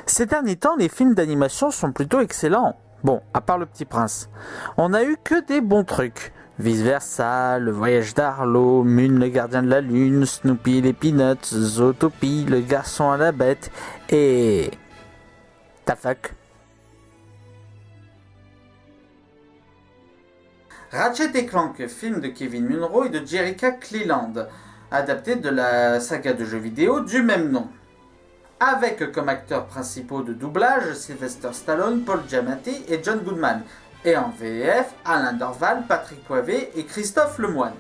Ces derniers temps, les films d'animation sont plutôt excellents. Bon, à part Le Petit Prince. On a eu que des bons trucs. Vice versa, Le Voyage d'Arlo, Moon le Gardien de la Lune, Snoopy et les Peanuts, Zootopie, Le Garçon à la Bête et... Ta fuck. Ratchet et Clank, film de Kevin Munro et de Jerrica Cleland, adapté de la saga de jeux vidéo du même nom. Avec comme acteurs principaux de doublage Sylvester Stallone, Paul Giamatti et John Goodman, et en VF Alain Dorval, Patrick Poivet et Christophe Lemoine.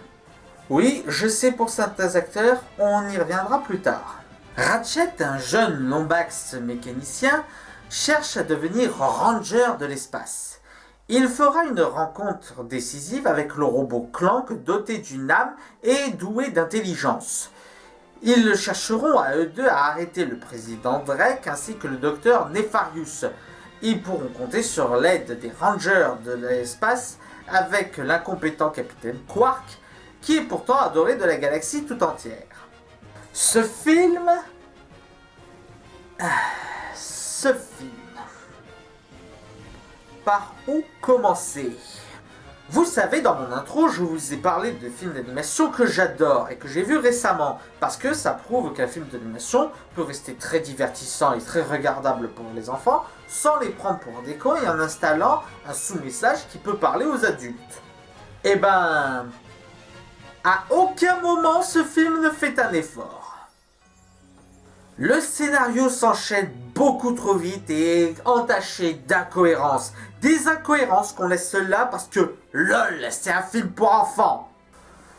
Oui, je sais pour certains acteurs, on y reviendra plus tard. Ratchet, un jeune Lombax mécanicien, cherche à devenir ranger de l'espace. Il fera une rencontre décisive avec le robot Clank doté d'une âme et doué d'intelligence. Ils chercheront à eux deux à arrêter le président Drake ainsi que le docteur Nefarious. Ils pourront compter sur l'aide des Rangers de l'espace avec l'incompétent capitaine Quark, qui est pourtant adoré de la galaxie tout entière. Ce film... Par où commencer ? Vous savez, dans mon intro, je vous ai parlé de films d'animation que j'adore et que j'ai vus récemment, parce que ça prouve qu'un film d'animation peut rester très divertissant et très regardable pour les enfants, sans les prendre pour des cons et en installant un sous-message qui peut parler aux adultes. Eh ben... à aucun moment ce film ne fait un effort. Le scénario s'enchaîne beaucoup trop vite et est entaché d'incohérences. Des incohérences qu'on laisse là parce que LOL, c'est un film pour enfants.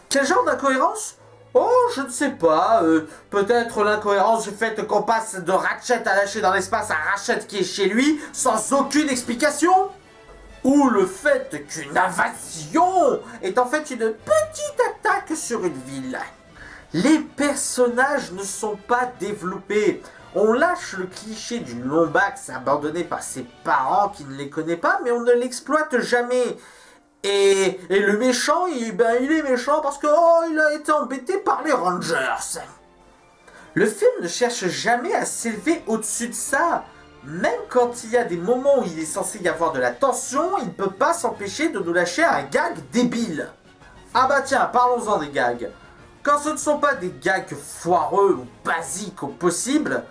Quel genre d'incohérence ? Oh, je ne sais pas. Peut-être l'incohérence du fait qu'on passe de Ratchet à lâcher dans l'espace à Ratchet qui est chez lui sans aucune explication ? Ou le fait qu'une invasion est en fait une petite attaque sur une ville. Les personnages ne sont pas développés. On lâche le cliché d'une Lombax abandonnée par ses parents qui ne les connaît pas, mais on ne l'exploite jamais. Et le méchant, il est méchant parce que il a été embêté par les Rangers. Le film ne cherche jamais à s'élever au-dessus de ça. Même quand il y a des moments où il est censé y avoir de la tension, il ne peut pas s'empêcher de nous lâcher un gag débile. Ah bah tiens, parlons-en des gags. Quand ce ne sont pas des gags foireux ou basiques au possible,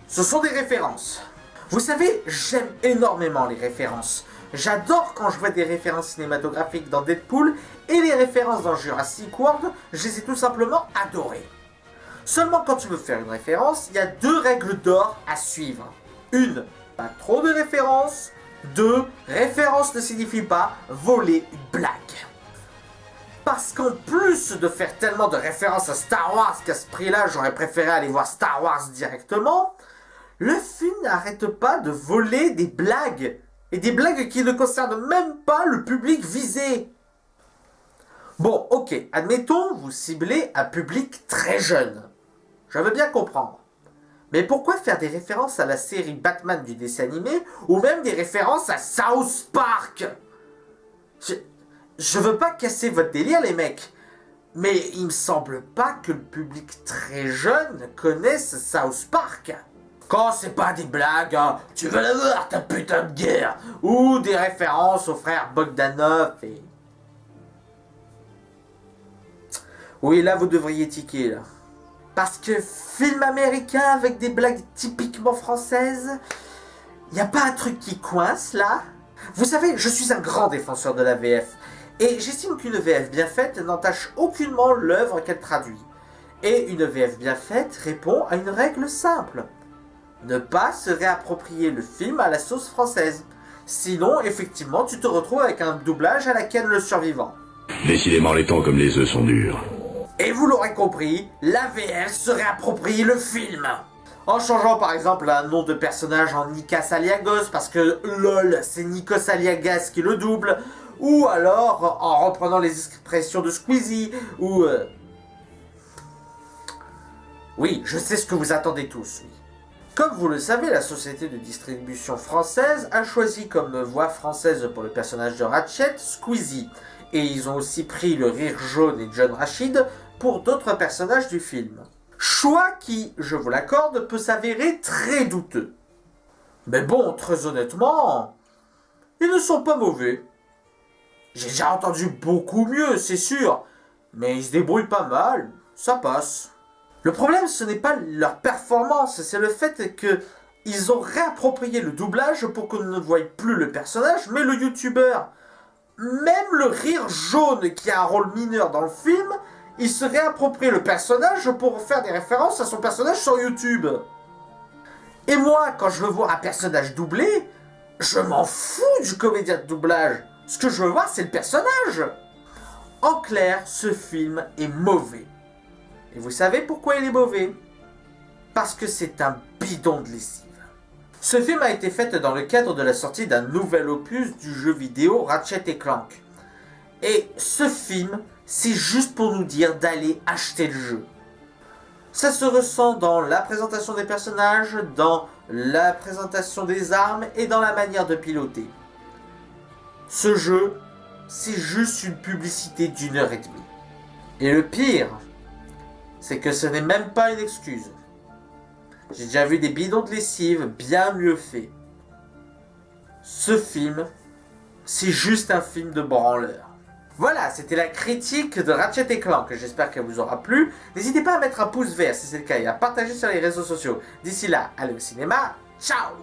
ce sont des références. Vous savez, j'aime énormément les références. J'adore quand je vois des références cinématographiques dans Deadpool et les références dans Jurassic World, je les ai tout simplement adorées. Seulement quand tu veux faire une référence, il y a 2 règles d'or à suivre. 1. Pas trop de références. 2. Référence ne signifie pas voler une blague. Parce qu'en plus de faire tellement de références à Star Wars qu'à ce prix-là, j'aurais préféré aller voir Star Wars directement, le film n'arrête pas de voler des blagues. Et des blagues qui ne concernent même pas le public visé. Bon, ok, admettons, vous ciblez un public très jeune. Je veux bien comprendre. Mais pourquoi faire des références à la série Batman du dessin animé ou même des références à South Park ? Je veux pas casser votre délire, les mecs, mais il me semble pas que le public très jeune connaisse South Park. Quand c'est pas des blagues, hein, tu veux la voir ta putain de guerre, ou des références aux frères Bogdanov et... Oui, là vous devriez tiquer, là. Parce que film américain avec des blagues typiquement françaises, y a pas un truc qui coince, là ? Vous savez, je suis un grand défenseur de la VF. Et j'estime qu'une VF bien faite n'entache aucunement l'œuvre qu'elle traduit. Et une VF bien faite répond à une règle simple. Ne pas se réapproprier le film à la sauce française. Sinon, effectivement, tu te retrouves avec un doublage à la Ken le survivant. Décidément, les temps comme les œufs sont durs. Et vous l'aurez compris, la VF se réapproprie le film. En changeant par exemple un nom de personnage en Nikos Aliagos, parce que LOL, c'est Nikos Aliagas qui le double, ou alors en reprenant les expressions de Squeezie, ou... Oui, je sais ce que vous attendez tous, oui. Comme vous le savez, la société de distribution française a choisi comme voix française pour le personnage de Ratchet, Squeezie, et ils ont aussi pris le rire jaune et John Rachid pour d'autres personnages du film. Choix qui, je vous l'accorde, peut s'avérer très douteux. Mais bon, très honnêtement, ils ne sont pas mauvais. J'ai déjà entendu beaucoup mieux, c'est sûr, mais ils se débrouillent pas mal, ça passe. Le problème, ce n'est pas leur performance, c'est le fait que ils ont réapproprié le doublage pour qu'on ne voie plus le personnage, mais le youtubeur. Même le rire jaune qui a un rôle mineur dans le film, il se réapproprie le personnage pour faire des références à son personnage sur YouTube. Et moi, quand je veux voir un personnage doublé, je m'en fous du comédien de doublage. Ce que je veux voir, c'est le personnage. En clair, ce film est mauvais. Et vous savez pourquoi il est mauvais? Parce que c'est un bidon de lessive. Ce film a été fait dans le cadre de la sortie d'un nouvel opus du jeu vidéo Ratchet & Clank. Et ce film, c'est juste pour nous dire d'aller acheter le jeu. Ça se ressent dans la présentation des personnages, dans la présentation des armes et dans la manière de piloter. Ce jeu, c'est juste une publicité d'1h30. Et le pire, c'est que ce n'est même pas une excuse. J'ai déjà vu des bidons de lessive bien mieux faits. Ce film, c'est juste un film de branleur. Voilà, c'était la critique de Ratchet & Clank, j'espère qu'elle vous aura plu. N'hésitez pas à mettre un pouce vert si c'est le cas et à partager sur les réseaux sociaux. D'ici là, allez au cinéma, ciao!